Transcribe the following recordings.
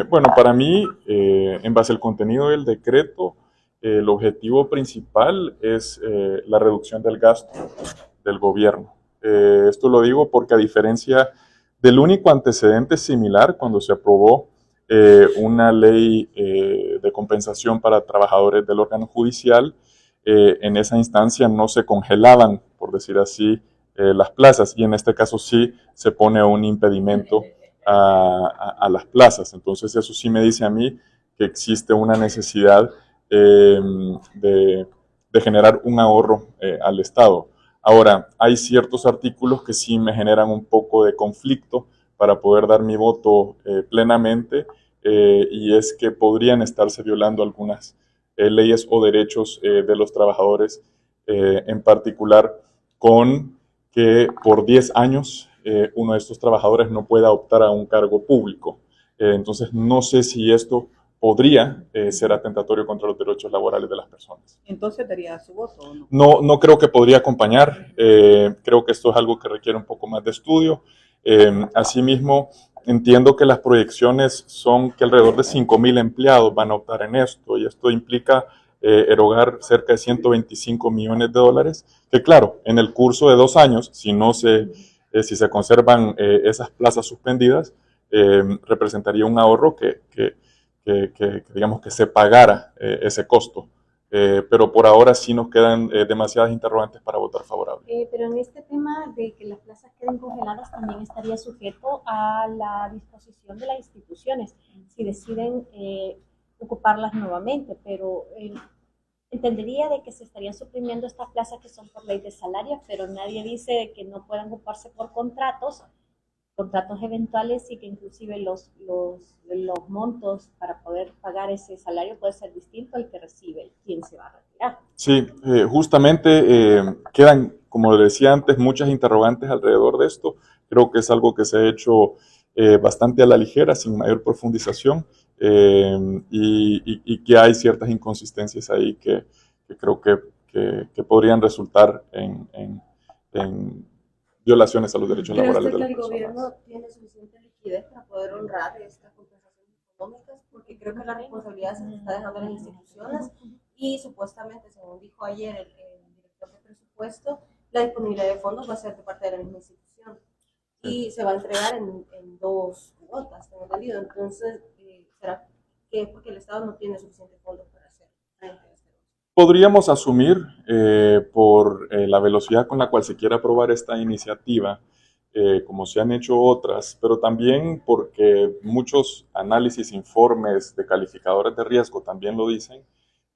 Bueno, para mí, en base al contenido del decreto, el objetivo principal es la reducción del gasto del gobierno. Esto lo digo porque a diferencia del único antecedente similar cuando se aprobó una ley de compensación para trabajadores del órgano judicial, en esa instancia no se congelaban, por decir así, las plazas y en este caso sí se pone un impedimento a las plazas. Entonces eso sí me dice a mí que existe una necesidad eh, de, de, generar un ahorro al Estado. Ahora, hay ciertos artículos que sí me generan un poco de conflicto para poder dar mi voto plenamente y es que podrían estarse violando algunas leyes o derechos de los trabajadores, en particular con que por 10 años uno de estos trabajadores no pueda optar a un cargo público. Entonces, no sé si esto podría ser atentatorio contra los derechos laborales de las personas. Entonces daría su voto o no. No creo que podría acompañar. Creo que esto es algo que requiere un poco más de estudio. Asimismo, entiendo que las proyecciones son que alrededor de 5,000 empleados van a optar en esto y esto implica erogar cerca de 125 millones de dólares, que claro, en el curso de 2 años, si se conservan esas plazas suspendidas, representaría un ahorro que digamos que se pagara ese costo. Pero por ahora sí nos quedan demasiadas interrogantes para votar favorable. Pero en este tema de que las plazas queden congeladas también estaría sujeto a la disposición de las instituciones si deciden ocuparlas nuevamente, pero entendería de que se estarían suprimiendo estas plazas que son por ley de salarios, pero nadie dice que no puedan ocuparse por contratos eventuales y que inclusive los montos para poder pagar ese salario puede ser distinto al que recibe quien se va a retirar. Sí, justamente quedan, como decía antes, muchas interrogantes alrededor de esto. Creo que es algo que se ha hecho bastante a la ligera, sin mayor profundización, y que hay ciertas inconsistencias ahí que creo que podrían resultar en violaciones a los derechos ¿Cree laborales usted de que las el personas. gobierno tiene suficiente liquidez para poder honrar estas compensaciones económicas? Porque creo que la responsabilidad se está dejando en las instituciones y supuestamente, según dijo ayer el director de presupuesto, la disponibilidad de fondos va a ser de parte de la misma institución y se va a entregar en dos cuotas, tengo entendido. Entonces, ¿será que es porque el Estado no tiene suficientes fondos para hacer frente a este? Podríamos asumir, por la velocidad con la cual se quiere aprobar esta iniciativa, como se han hecho otras, pero también porque muchos análisis, informes de calificadores de riesgo también lo dicen,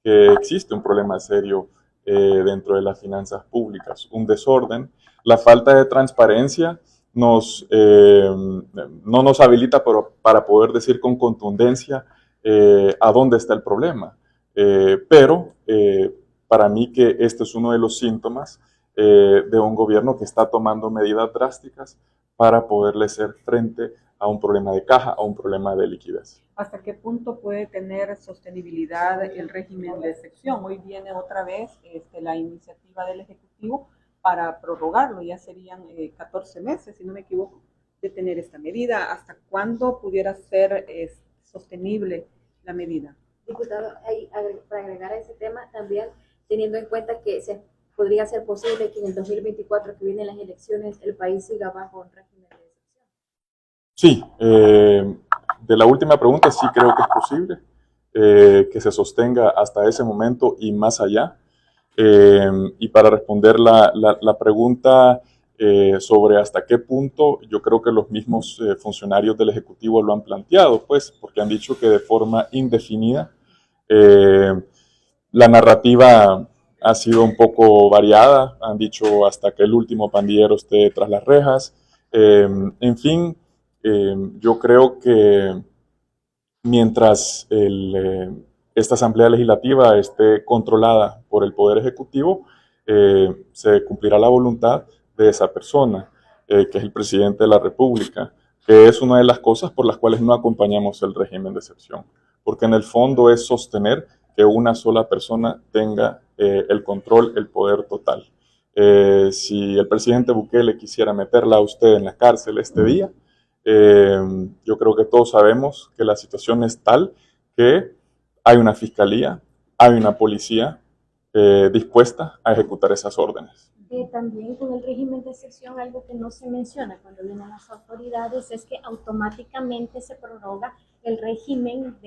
que existe un problema serio dentro de las finanzas públicas, un desorden. La falta de transparencia no nos habilita para poder decir con contundencia a dónde está el problema. Pero para mí que este es uno de los síntomas de un gobierno que está tomando medidas drásticas para poderle hacer frente a un problema de caja, a un problema de liquidez. ¿Hasta qué punto puede tener sostenibilidad el régimen de excepción? Hoy viene otra vez la iniciativa del Ejecutivo para prorrogarlo, ya serían 14 meses, si no me equivoco, de tener esta medida. ¿Hasta cuándo pudiera ser sostenible la medida? Diputado, para agregar a ese tema, también teniendo en cuenta que podría ser posible que en el 2024, que vienen las elecciones, el país siga bajo un régimen de excepción. Sí, de la última pregunta sí creo que es posible que se sostenga hasta ese momento y más allá. Y para responder la pregunta sobre hasta qué punto, yo creo que los mismos funcionarios del Ejecutivo lo han planteado, pues, porque han dicho que de forma indefinida. La narrativa ha sido un poco variada, han dicho hasta que el último pandillero esté tras las rejas. En fin, yo creo que mientras esta Asamblea Legislativa esté controlada por el Poder Ejecutivo, se cumplirá la voluntad de esa persona, que es el presidente de la República, que es una de las cosas por las cuales no acompañamos el régimen de excepción, porque en el fondo es sostener que una sola persona tenga el control, el poder total. Si el presidente Bukele quisiera meterla a usted en la cárcel este día, Yo creo que todos sabemos que la situación es tal que hay una fiscalía, hay una policía dispuesta a ejecutar esas órdenes. También con el régimen de excepción, algo que no se menciona cuando vienen las autoridades es que automáticamente se prorroga el régimen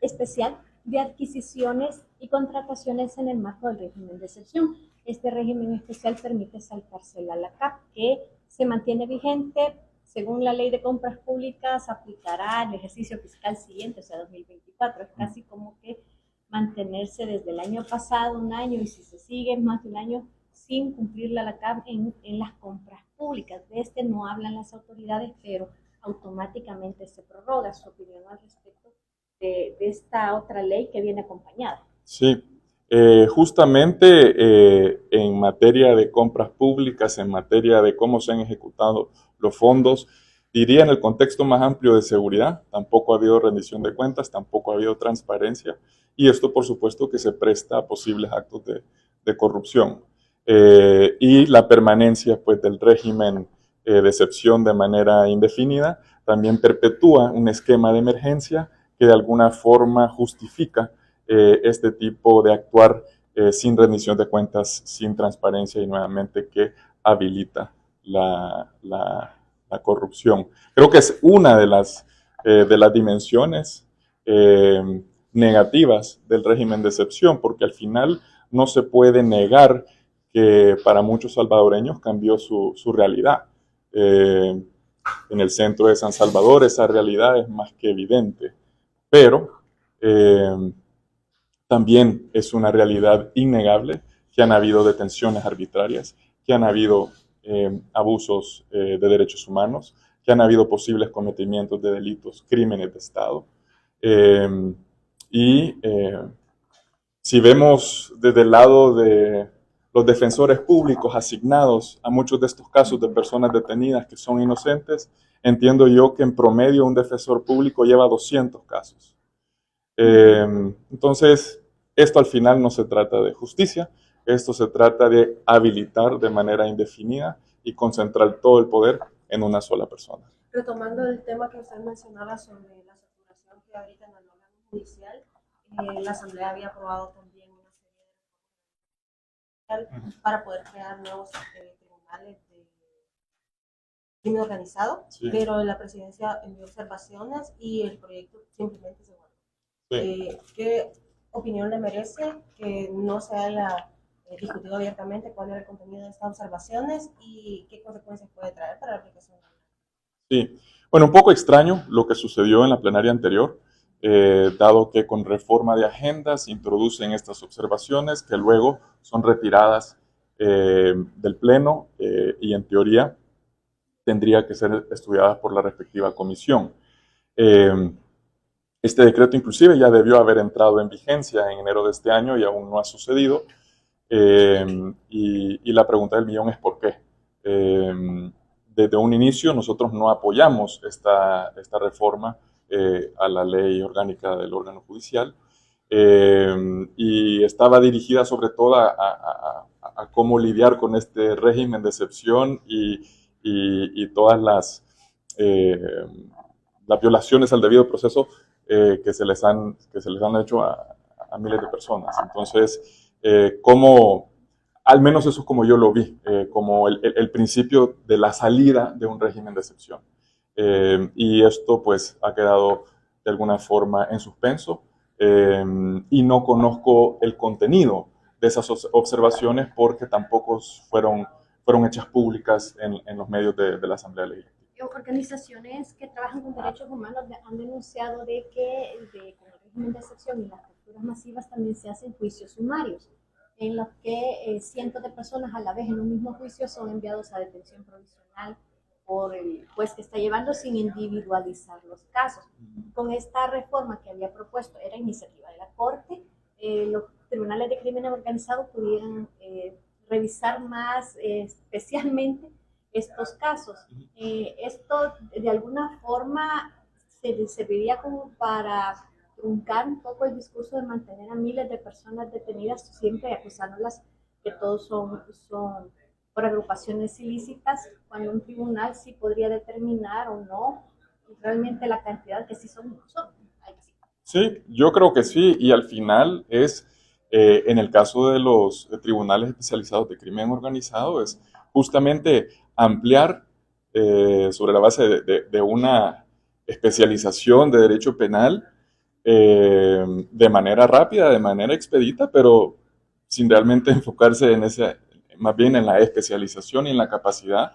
especial de adquisiciones y contrataciones en el marco del régimen de excepción. Este régimen especial permite saltársela a la CAP, que se mantiene vigente. Según la ley de compras públicas, aplicará el ejercicio fiscal siguiente, o sea, 2024. Es casi como que mantenerse desde el año pasado un año, y si se sigue más de un año sin cumplir la CAP en las compras públicas. De este no hablan las autoridades, pero automáticamente se prorroga. Su opinión al respecto de esta otra ley que viene acompañada. Sí, justamente en materia de compras públicas, en materia de cómo se han ejecutado los fondos, diría en el contexto más amplio de seguridad, tampoco ha habido rendición de cuentas, tampoco ha habido transparencia, y esto por supuesto que se presta a posibles actos de corrupción. Y la permanencia pues, del régimen de excepción de manera indefinida también perpetúa un esquema de emergencia que de alguna forma justifica este tipo de actuar sin rendición de cuentas, sin transparencia y nuevamente que habilita la corrupción. Creo que es una de las dimensiones negativas del régimen de excepción, porque al final no se puede negar que para muchos salvadoreños cambió su realidad. En el centro de San Salvador esa realidad es más que evidente, pero también es una realidad innegable que han habido detenciones arbitrarias, que han habido abusos de derechos humanos, que han habido posibles cometimientos de delitos, crímenes de Estado. Si vemos desde el lado de los defensores públicos asignados a muchos de estos casos de personas detenidas que son inocentes, entiendo yo que en promedio un defensor público lleva 200 casos. Entonces, esto al final no se trata de justicia, esto se trata de habilitar de manera indefinida y concentrar todo el poder en una sola persona. Retomando el tema que usted mencionaba sobre la saturación que ahorita en el órgano judicial, la Asamblea había aprobado también una serie de para poder crear nuevos tribunales de crimen organizado, sí. Pero la presidencia envió observaciones y el proyecto simplemente se guardó. Sí. ¿Qué opinión le merece que no se haya discutido abiertamente cuál era el contenido de estas observaciones y qué consecuencias puede traer para la aplicación de la ley? Sí, bueno, un poco extraño lo que sucedió en la plenaria anterior, dado que con reforma de agendas introducen estas observaciones que luego son retiradas del Pleno y en teoría tendría que ser estudiadas por la respectiva comisión. Este decreto inclusive ya debió haber entrado en vigencia en enero de este año y aún no ha sucedido. Y la pregunta del millón es ¿por qué? Desde un inicio nosotros no apoyamos esta reforma a la ley orgánica del órgano judicial y estaba dirigida sobre todo a cómo lidiar con este régimen de excepción y todas las violaciones al debido proceso que se les han hecho a miles de personas. Entonces, al menos eso es como yo lo vi, como el principio de la salida de un régimen de excepción. Y esto pues ha quedado de alguna forma en suspenso y no conozco el contenido de esas observaciones porque tampoco fueron hechas públicas en los medios de la Asamblea Legislativa. Organizaciones que trabajan con derechos humanos han denunciado de que con el régimen de excepción y las capturas masivas también se hacen juicios sumarios, en los que cientos de personas a la vez en un mismo juicio son enviados a detención provisional por el juez que está llevando sin individualizar los casos. Con esta reforma que había propuesto, era iniciativa de la Corte, los tribunales de crimen organizado pudieran revisar más especialmente estos casos. Esto de alguna forma se serviría como para truncar un poco el discurso de mantener a miles de personas detenidas, siempre acusándolas que todos son por agrupaciones ilícitas, cuando un tribunal sí podría determinar o no realmente la cantidad que sí son o no son. Sí, yo creo que sí, y al final es, en el caso de los tribunales especializados de crimen organizado, es justamente ampliar sobre la base de una especialización de derecho penal de manera rápida, de manera expedita, pero sin realmente enfocarse en ese, más bien en la especialización y en la capacidad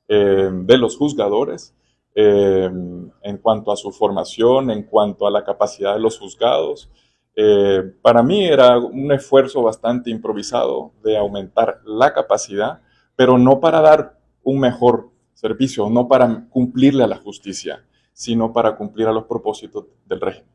de los juzgadores en cuanto a su formación, en cuanto a la capacidad de los juzgados. Para mí era un esfuerzo bastante improvisado de aumentar la capacidad, pero no para dar un mejor servicio, no para cumplirle a la justicia, sino para cumplir a los propósitos del régimen.